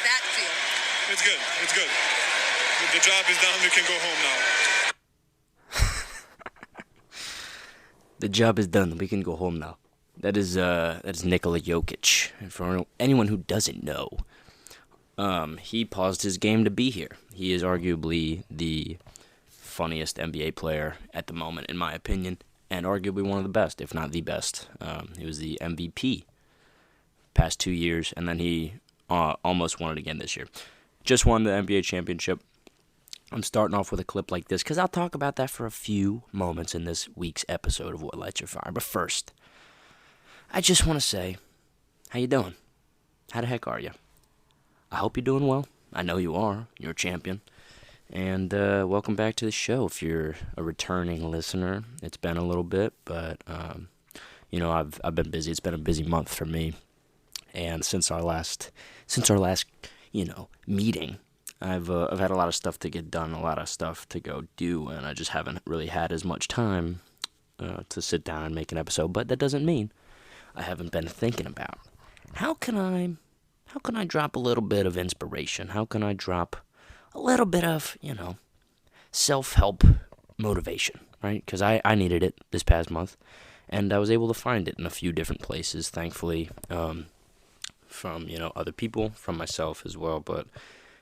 that feel? It's good. It's good. The job is done. We can go home now. The job is done. We can go home now. That is Nikola Jokic. And for anyone who doesn't know, he paused his game to be here. He is arguably the funniest NBA player at the moment, in my opinion, and arguably one of the best, if not the best. He was the MVP past 2 years, and then he almost won it again this year. Just won the NBA championship. I'm starting off with a clip like this because I'll talk about that for a few moments in this week's episode of What Lights Your Fire. But first, I just want to say, how you doing? How the heck are you? I hope you're doing well. I know you are. You're a champion. And welcome back to the show. If you're a returning listener, it's been a little bit, but I've been busy. It's been a busy month for me. And since our last meeting, I've had a lot of stuff to get done, a lot of stuff to go do, and I just haven't really had as much time to sit down and make an episode. But that doesn't mean I haven't been thinking about how can I drop a little bit of inspiration? How can I drop a little bit of self-help motivation, right? Because I needed it this past month, and I was able to find it in a few different places, thankfully, from other people, from myself as well, but.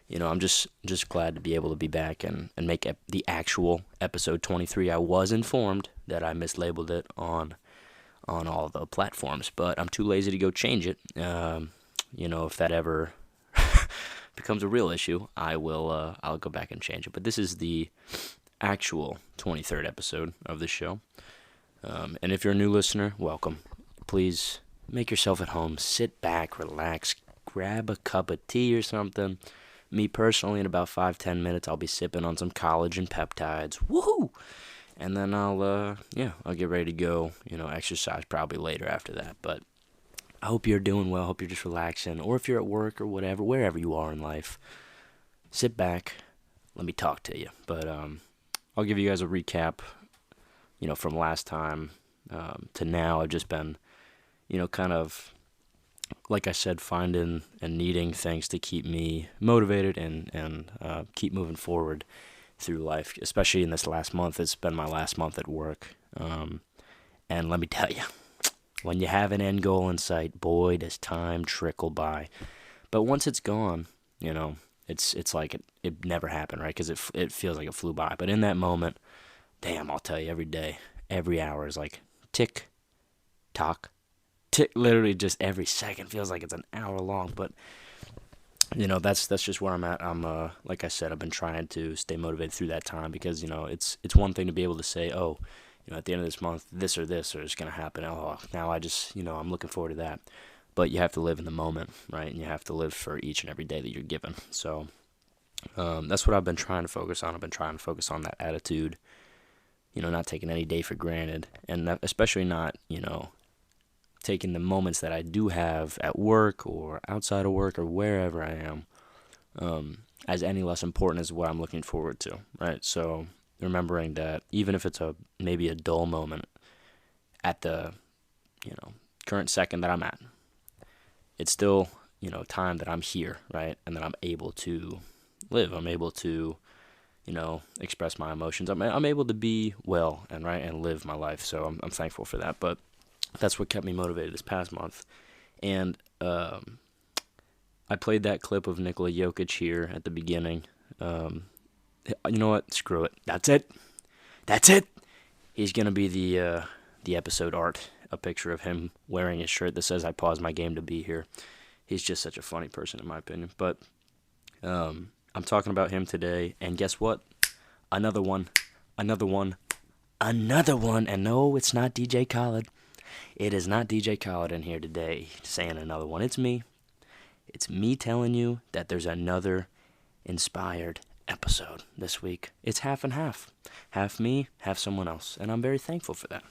I'm just glad to be able to be back and make the actual episode 23. I was informed that I mislabeled it on all the platforms, but I'm too lazy to go change it. If that ever becomes a real issue, I'll go back and change it. But this is the actual 23rd episode of the show. And if you're a new listener, welcome. Please make yourself at home. Sit back, relax, grab a cup of tea or something. Me personally, in about 5-10 minutes, I'll be sipping on some collagen peptides. Woohoo! And then I'll get ready to go, exercise probably later after that. But I hope you're doing well. I hope you're just relaxing. Or if you're at work or whatever, wherever you are in life, sit back. Let me talk to you. But I'll give you guys a recap, from last time to now. I've just been, kind of, like I said, finding and needing things to keep me motivated and keep moving forward through life, especially in this last month. It's been my last month at work. And let me tell you, when you have an end goal in sight, boy, does time trickle by. But once it's gone, it's like it never happened, right? Because it feels like it flew by. But in that moment, damn, I'll tell you, every day, every hour is like tick, tock, tick. Literally just every second feels like it's an hour long. But that's just where I'm at. I'm like I said, I've been trying to stay motivated through that time because it's one thing to be able to say, oh, at the end of this month, this or this is going to happen. Oh, now I just I'm looking forward to that. But you have to live in the moment, right? And you have to live for each and every day that you're given. So that's what I've been trying to focus on. I've been trying to focus on that attitude, not taking any day for granted, and especially not taking the moments that I do have at work or outside of work or wherever I am as any less important as what I'm looking forward to, right? So remembering that even if it's maybe a dull moment at the current second that I'm at, it's still time that I'm here, right? And that I'm able to live. I'm able to express my emotions. I'm able to be well and live my life. So I'm thankful for that. But that's what kept me motivated this past month. And I played that clip of Nikola Jokic here at the beginning. You know what? Screw it. That's it. He's going to be the episode art, a picture of him wearing his shirt that says, I paused my game to be here. He's just such a funny person, in my opinion. But I'm talking about him today, and guess what? Another one. And no, it's not DJ Khaled. It is not DJ Khaled in here today saying another one. It's me. It's me telling you that there's another inspired episode this week. It's half and half. Half me, half someone else. And I'm very thankful for that.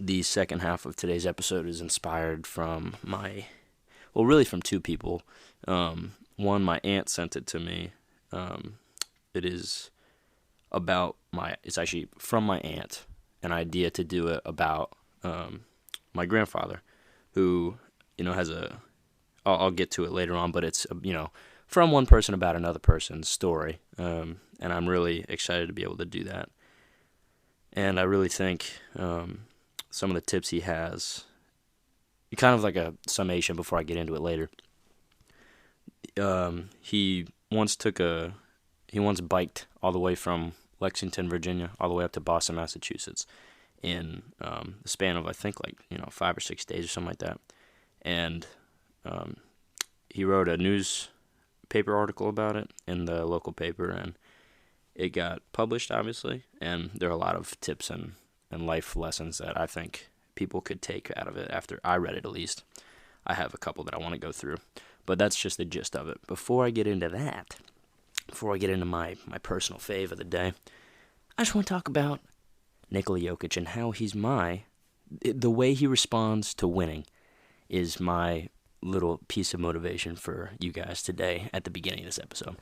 The second half of today's episode is inspired from really from two people. One, my aunt sent it to me. It is it's actually from my aunt, an idea to do it about my grandfather, who, has a I'll get to it later on, but it's, from one person about another person's story. And I'm really excited to be able to do that. And I really think some of the tips he has, kind of like a summation before I get into it later. He once biked all the way from Lexington, Virginia, all the way up to Boston, Massachusetts, in the span of, I think, 5 or 6 days or something like that. And he wrote a newspaper article about it in the local paper, and it got published, obviously. And there are a lot of tips and life lessons that I think people could take out of it after I read it, at least. I have a couple that I want to go through. But that's just the gist of it. Before I get into that, before I get into my personal fave of the day, I just want to talk about Nikola Jokic and how the way he responds to winning is my little piece of motivation for you guys today at the beginning of this episode.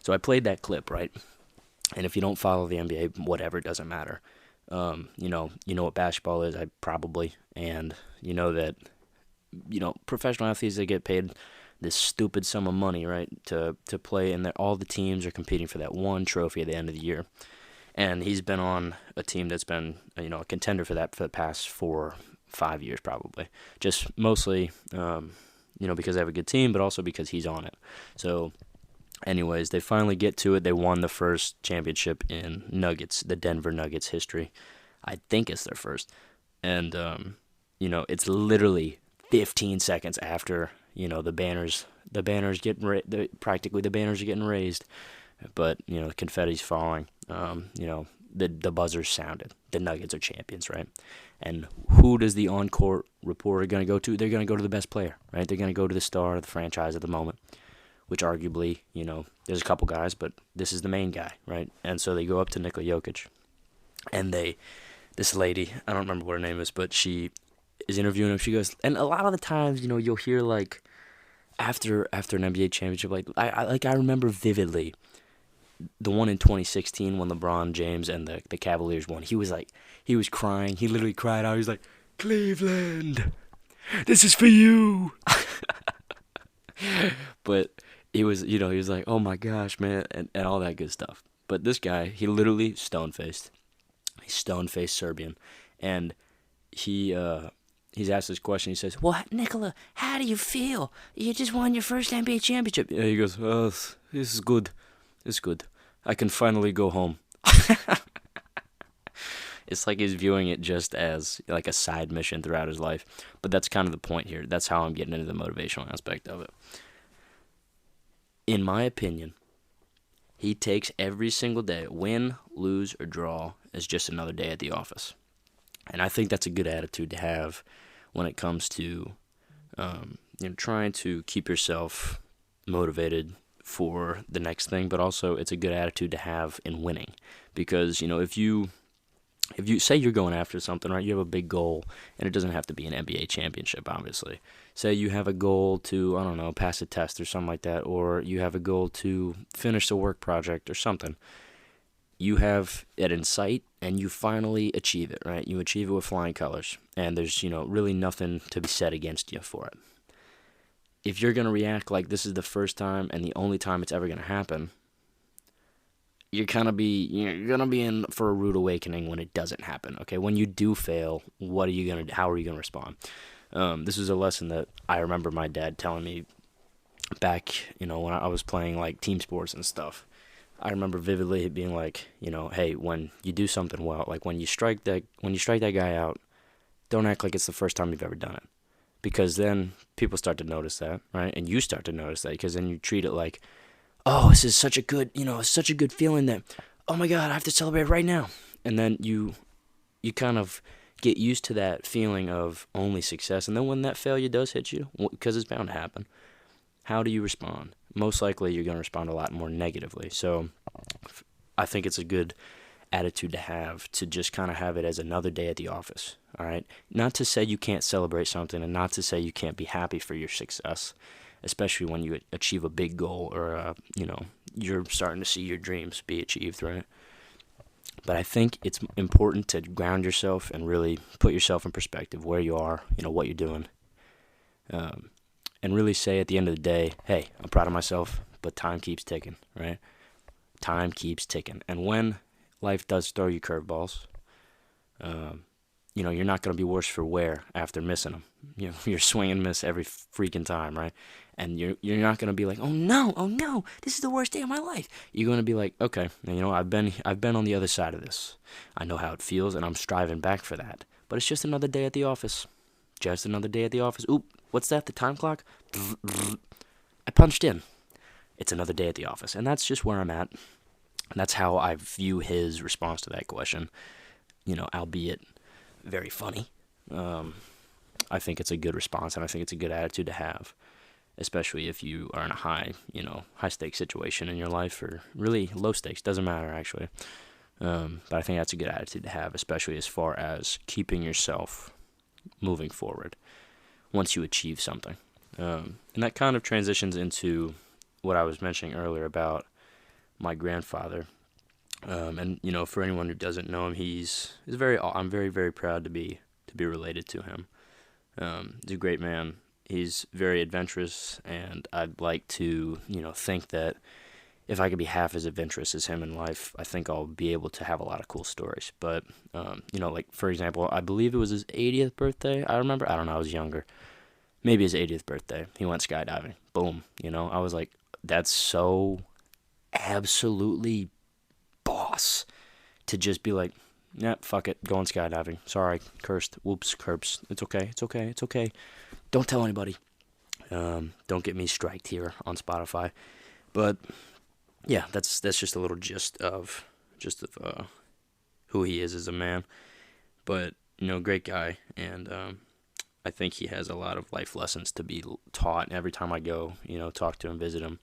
So I played that clip, right? And if you don't follow the NBA, whatever, it doesn't matter. You know what basketball is, and you know that, professional athletes, they get paid this stupid sum of money, right, to play, and that all the teams are competing for that one trophy at the end of the year. And he's been on a team that's been, a contender for that for the past 4 or 5 years probably. Just mostly, because they have a good team, but also because he's on it. So, anyways, they finally get to it. They won the first championship in the Denver Nuggets history. I think it's their first. And, it's literally 15 seconds after, the banners are getting raised, but, the confetti's falling. The buzzers sounded. The Nuggets are champions, right? And who does the on-court reporter going to go to? They're going to go to the best player, right? They're going to go to the star of the franchise at the moment, which arguably, there's a couple guys, but this is the main guy, right? And so they go up to Nikola Jokic, and this lady, I don't remember what her name is, but she is interviewing him. She goes, and a lot of the times, you'll hear, after an NBA championship, I remember vividly the one in 2016 when LeBron James and the Cavaliers won. He was crying. He literally cried out. He was like, "Cleveland, this is for you." But he was like, "Oh my gosh, man," and all that good stuff. But this guy, he literally stone-faced. He's stone-faced Serbian. And he's asked this question. He says, "Well, Nikola, how do you feel? You just won your first NBA championship." Yeah, he goes, "Oh, this is good. It's good. I can finally go home." It's like he's viewing it just as like a side mission throughout his life. But that's kind of the point here. That's how I'm getting into the motivational aspect of it. In my opinion, he takes every single day, win, lose, or draw, as just another day at the office. And I think that's a good attitude to have when it comes to trying to keep yourself motivated for the next thing, but also it's a good attitude to have in winning. Because, if you say you're going after something, right, you have a big goal, and it doesn't have to be an NBA championship, obviously. Say you have a goal to, I don't know, pass a test or something like that, or you have a goal to finish a work project or something. You have it in sight, and you finally achieve it, right? You achieve it with flying colors, and there's, really nothing to be said against you for it. If you're going to react like this is the first time and the only time it's ever going to happen, you're going to be in for a rude awakening when it doesn't happen, okay? When you do fail, how are you going to respond? This is a lesson that I remember my dad telling me back, when I was playing team sports and stuff. I remember vividly it being like, hey, when you do something well, when you strike that guy out, don't act like it's the first time you've ever done it. Because then people start to notice that, right? And you start to notice that, because then you treat it like, oh, this is such a good, such a good feeling that, oh my God, I have to celebrate right now. And then you kind of get used to that feeling of only success. And then when that failure does hit you, because it's bound to happen, how do you respond? Most likely you're going to respond a lot more negatively. So I think it's a good attitude to have, to just kind of have it as another day at the office, all right? Not to say you can't celebrate something, and not to say you can't be happy for your success, especially when you achieve a big goal, or, you're starting to see your dreams be achieved, right? But I think it's important to ground yourself and really put yourself in perspective, where you are, what you're doing. and really say at the end of the day, hey, I'm proud of myself, but time keeps ticking, right? Time keeps ticking. And when life does throw you curveballs, you're not going to be worse for wear after missing them. You're swing and miss every freaking time, right? And you're not going to be like, oh no, this is the worst day of my life. You're going to be like, okay, I've been on the other side of this. I know how it feels, and I'm striving back for that. But it's just another day at the office. Just another day at the office. Oop, what's that? The time clock? I punched in. It's another day at the office, and that's just where I'm at. And that's how I view his response to that question. Albeit very funny. I think it's a good response, and I think it's a good attitude to have, especially if you are in a high stakes situation in your life, or really low stakes, doesn't matter actually. But I think that's a good attitude to have, especially as far as keeping yourself moving forward once you achieve something. And that kind of transitions into what I was mentioning earlier about my grandfather. And for anyone who doesn't know him, I'm very, very proud to be related to him. He's a great man. He's very adventurous, and I'd like to, think that if I could be half as adventurous as him in life, I think I'll be able to have a lot of cool stories. But, like, for example, I believe it was his 80th birthday. I don't know, I was younger. Maybe his 80th birthday. He went skydiving. Boom. I was like, that's so absolutely boss to just be like, yeah, fuck it, going skydiving. Sorry, cursed. Whoops, curbs. It's okay. Don't tell anybody. Don't get me striked here on Spotify. But yeah, that's just a little gist of who he is as a man. But great guy, and I think he has a lot of life lessons to be taught. Every time I go, talk to him, visit him,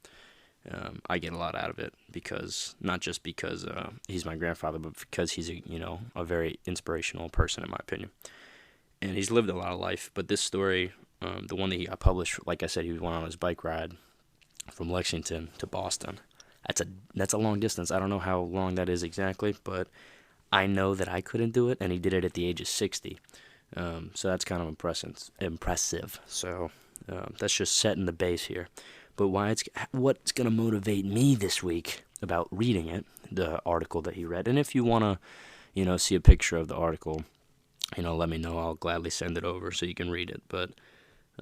I get a lot out of it, because not just because he's my grandfather, but because he's a very inspirational person in my opinion, and he's lived a lot of life. But this story, the one that he got published, like I said, he went on his bike ride from Lexington to Boston. That's a long distance. I don't know how long that is exactly, but I know that I couldn't do it, and he did it at the age of 60. So that's kind of impressive. So that's just setting the base here. But what's going to motivate me this week about reading it, the article that he read. And if you want to, see a picture of the article, let me know. I'll gladly send it over so you can read it. But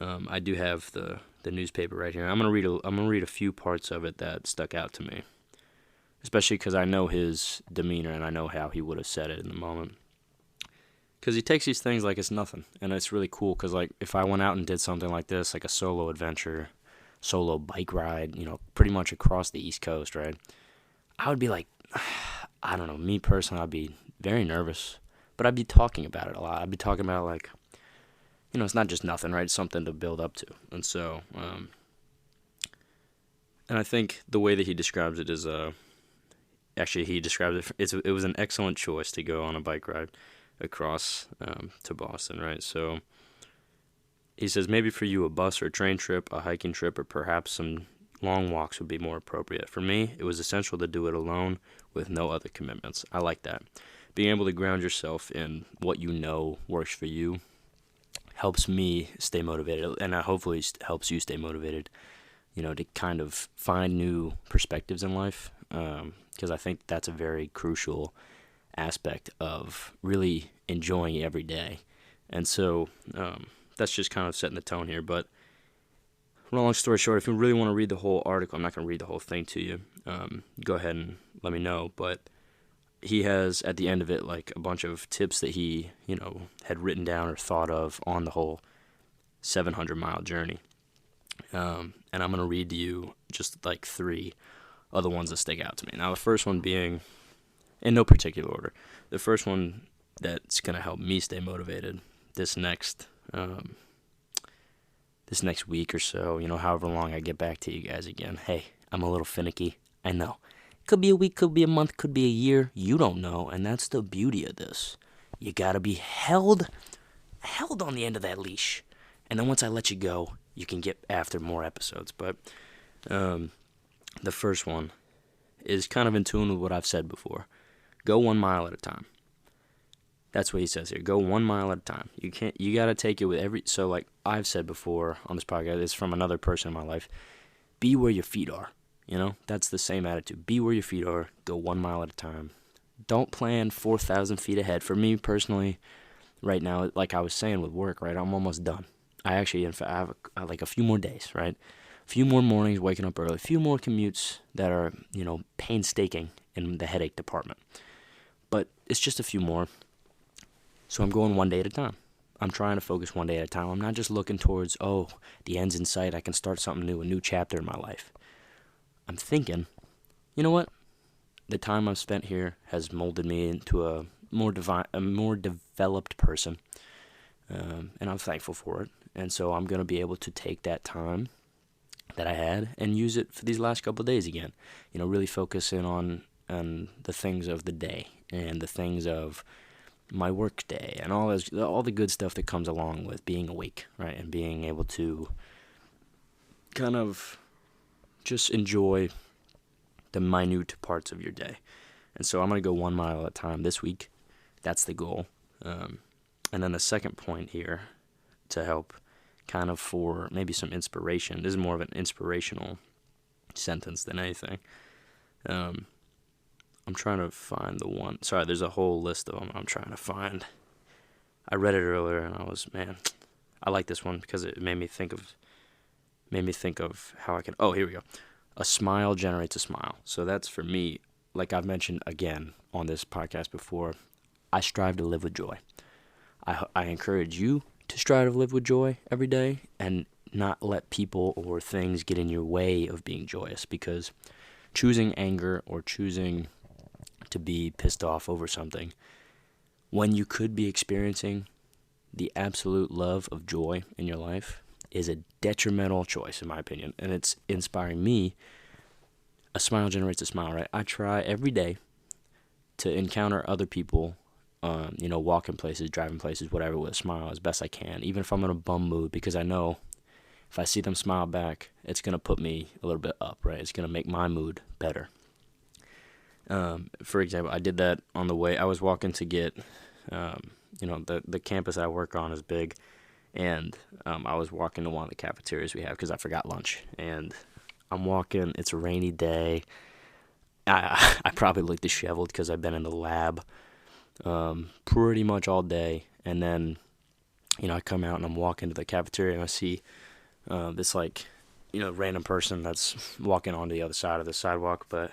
I do have the newspaper right here. I'm gonna read a few parts of it that stuck out to me, especially because I know his demeanor and I know how he would have said it in the moment. Because he takes these things like it's nothing, and it's really cool. Because like if I went out and did something like this, like a solo adventure, solo bike ride, pretty much across the East Coast, right? I would be like, I don't know, me personally, I'd be very nervous, but I'd be talking about it a lot. I'd be talking about like, it's not just nothing, right? It's something to build up to. And so, and I think the way that he describes it is, actually he describes it was an excellent choice to go on a bike ride across to Boston, right? So he says, maybe for you a bus or a train trip, a hiking trip, or perhaps some long walks would be more appropriate. For me, it was essential to do it alone with no other commitments. I like that. Being able to ground yourself in what works for you helps me stay motivated, and hopefully helps you stay motivated, to kind of find new perspectives in life, because I think that's a very crucial aspect of really enjoying every day. And so that's just kind of setting the tone here. But long story short, if you really want to read the whole article, I'm not going to read the whole thing to you. Go ahead and let me know. But he has at the end of it like a bunch of tips that he had written down or thought of on the whole 700-mile journey. And I'm going to read to you just like 3 other ones that stick out to me. Now the first one being, in no particular order, the first one that's going to help me stay motivated this next week or so, however long I get back to you guys again. Hey, I'm a little finicky, I know. Could be a week, could be a month, could be a year. You don't know, and that's the beauty of this. You gotta be held on the end of that leash. And then once I let you go, you can get after more episodes. But the first one is kind of in tune with what I've said before. Go 1 mile at a time. That's what he says here. Go 1 mile at a time. You got to take it with so like I've said before on this podcast, it's from another person in my life. Be where your feet are. That's the same attitude. Be where your feet are. Go 1 mile at a time. Don't plan 4,000 feet ahead. For me personally, right now, like I was saying with work, right, I'm almost done. I actually, in fact, I have like a few more days, right? A few more mornings waking up early. A few more commutes that are, painstaking in the headache department. But it's just a few more. So I'm going 1 day at a time. I'm trying to focus 1 day at a time. I'm not just looking towards, the end's in sight. I can start something new, a new chapter in my life. I'm thinking, you know what? The time I've spent here has molded me into a more developed person, and I'm thankful for it. And so I'm going to be able to take that time that I had and use it for these last couple of days again. Really focus in on the things of the day and the things of my work day and all the good stuff that comes along with being awake, right? And being able to kind of just enjoy the minute parts of your day. And so I'm going to go 1 mile at a time this week. That's the goal. And then the second point here to help kind of for maybe some inspiration. This is more of an inspirational sentence than anything. I'm trying to find the one. Sorry, there's a whole list of them I'm trying to find. I read it earlier and I like this one because it made me think of how I can. Oh, here we go. A smile generates a smile. So that's for me, like I've mentioned again on this podcast before, I strive to live with joy. I encourage you to strive to live with joy every day and not let people or things get in your way of being joyous, because choosing anger or choosing to be pissed off over something when you could be experiencing the absolute love of joy in your life is a detrimental choice, in my opinion. And it's inspiring me. A smile generates a smile, right? I try every day to encounter other people, walking places, driving places, whatever, with a smile as best I can, even if I'm in a bum mood, because I know if I see them smile back, it's going to put me a little bit up, right? It's going to make my mood better. For example, I did that on the way. I was walking to get, the campus I work on is big, and I was walking to one of the cafeterias we have because I forgot lunch. And I'm walking. It's a rainy day. I probably look disheveled because I've been in the lab pretty much all day. And then, I come out and I'm walking to the cafeteria and I see this random person that's walking on the other side of the sidewalk. But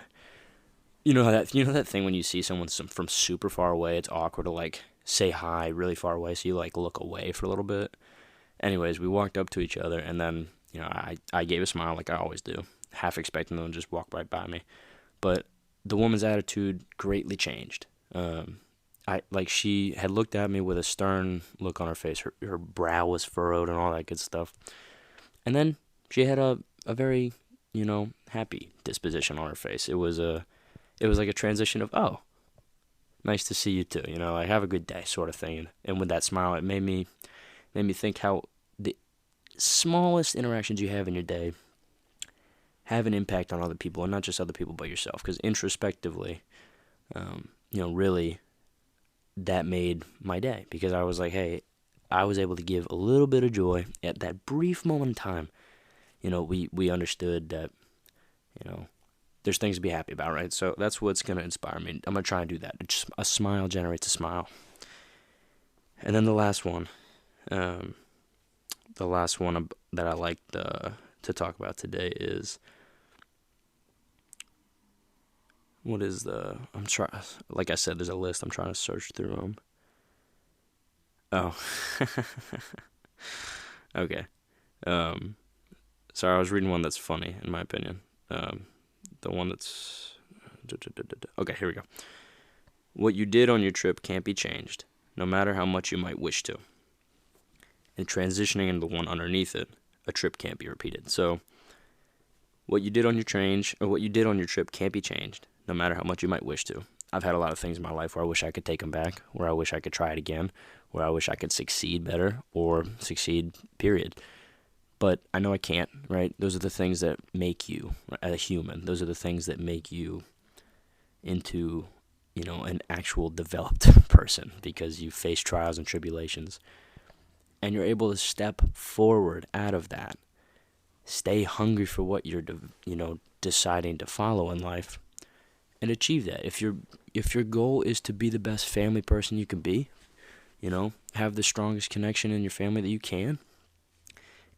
you know that thing when you see someone from super far away, it's awkward to say hi really far away, so you look away for a little bit. Anyways, we walked up to each other, and then I gave a smile like I always do, half expecting them to just walk right by me. But the woman's attitude greatly changed. She had looked at me with a stern look on her face. Her brow was furrowed and all that good stuff. And then she had a very, happy disposition on her face. It was like a transition of, oh, nice to see you too, have a good day sort of thing. And with that smile, it made me think how the smallest interactions you have in your day have an impact on other people, and not just other people but yourself. Because introspectively, really, that made my day, because I was like, hey, I was able to give a little bit of joy at that brief moment in time. We understood that, there's things to be happy about, right? So that's what's going to inspire me. I'm going to try and do that. Just a smile generates a smile. And then the last one that I like to talk about today is, like I said, there's a list. I'm trying to search through them. Oh. Okay. Sorry, I was reading one that's funny, in my opinion. The one that's... Okay, here we go. What you did on your trip can't be changed, no matter how much you might wish to. And transitioning into the one underneath it, a trip can't be repeated. So, what you did on your trip can't be changed, no matter how much you might wish to. I've had a lot of things in my life where I wish I could take them back, where I wish I could try it again, where I wish I could succeed better, or succeed, period. But I know I can't, right? Those are the things that make you a human. Those are the things that make you into an actual developed person because you face trials and tribulations. And you're able to step forward out of that. Stay hungry for what you're, deciding to follow in life, and achieve that. If your goal is to be the best family person you can be, have the strongest connection in your family that you can,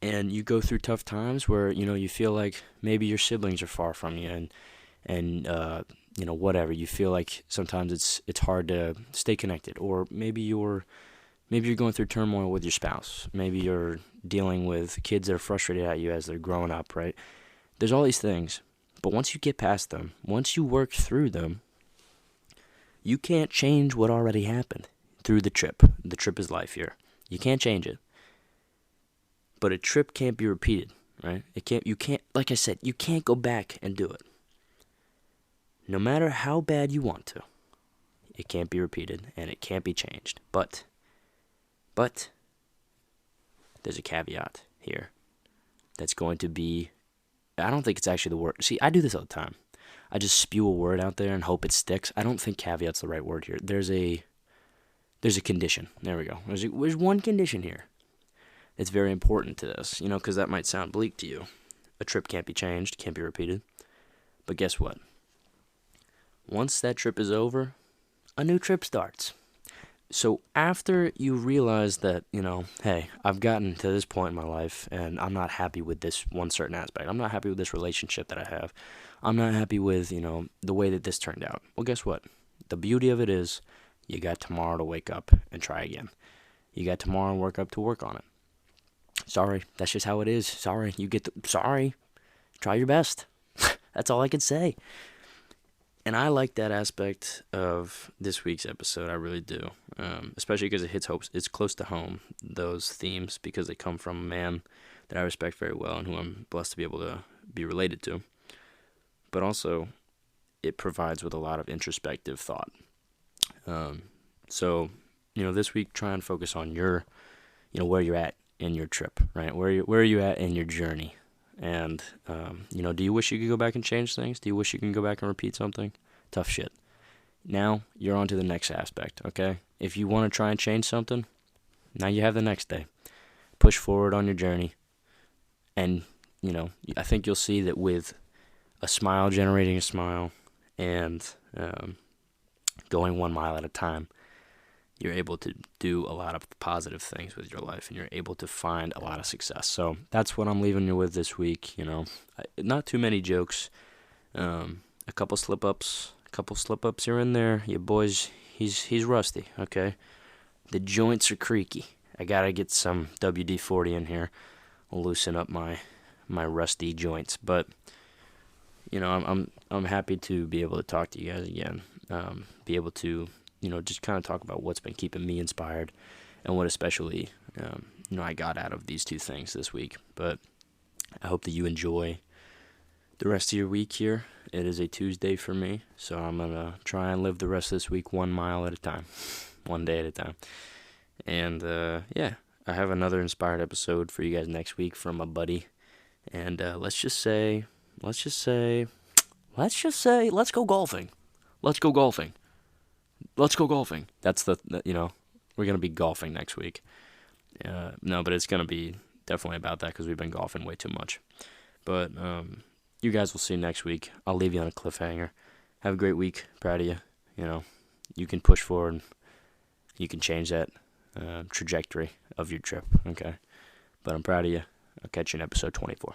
and you go through tough times where you feel like maybe your siblings are far from you, and whatever, you feel like sometimes it's hard to stay connected, or maybe you're going through turmoil with your spouse. Maybe you're dealing with kids that are frustrated at you as they're growing up, right? There's all these things. But once you get past them, once you work through them, you can't change what already happened through the trip. The trip is life here. You can't change it. But a trip can't be repeated, right? Like I said, you can't go back and do it. No matter how bad you want to, it can't be repeated and it can't be changed. But there's a caveat here that's going to be, I don't think it's actually the word. See, I do this all the time. I just spew a word out there and hope it sticks. I don't think caveat's the right word here. There's a condition. There we go. There's one condition here that's very important to this, because that might sound bleak to you. A trip can't be changed, can't be repeated. But guess what? Once that trip is over, a new trip starts. So after you realize that, hey, I've gotten to this point in my life and I'm not happy with this one certain aspect. I'm not happy with this relationship that I have. I'm not happy with, the way that this turned out. Well, guess what? The beauty of it is you got tomorrow to wake up and try again. You got tomorrow and work on it. Sorry, that's just how it is. Sorry, try your best. That's all I can say. And I like that aspect of this week's episode. I really do, especially because it's close to home, those themes, because they come from a man that I respect very well and who I'm blessed to be able to be related to. But also, it provides with a lot of introspective thought. So, this week, try and focus on your, where you're at in your trip, right? Where are you at in your journey? And, do you wish you could go back and change things? Do you wish you can go back and repeat something? Tough shit. Now, you're on to the next aspect, okay? If you want to try and change something, now you have the next day. Push forward on your journey. And, I think you'll see that with a smile generating a smile and going 1 mile at a time, you're able to do a lot of positive things with your life, and you're able to find a lot of success. So that's what I'm leaving you with this week. Not too many jokes, a couple slip-ups here and there. Your boy's he's rusty, okay? The joints are creaky. I gotta get some WD-40 in here, loosen up my rusty joints. But I'm happy to be able to talk to you guys again. Be able to just kind of talk about what's been keeping me inspired and what especially, I got out of these two things this week. But I hope that you enjoy the rest of your week here. It is a Tuesday for me, so I'm going to try and live the rest of this week 1 mile at a time, 1 day at a time. And, I have another inspired episode for you guys next week from a buddy. And let's just say, let's go golfing. Let's go golfing. That's we're going to be golfing next week. No, but it's going to be definitely about that because we've been golfing way too much. But you guys will see next week. I'll leave you on a cliffhanger. Have a great week. Proud of you. You can push forward. You can change that trajectory of your trip, okay? But I'm proud of you. I'll catch you in episode 24.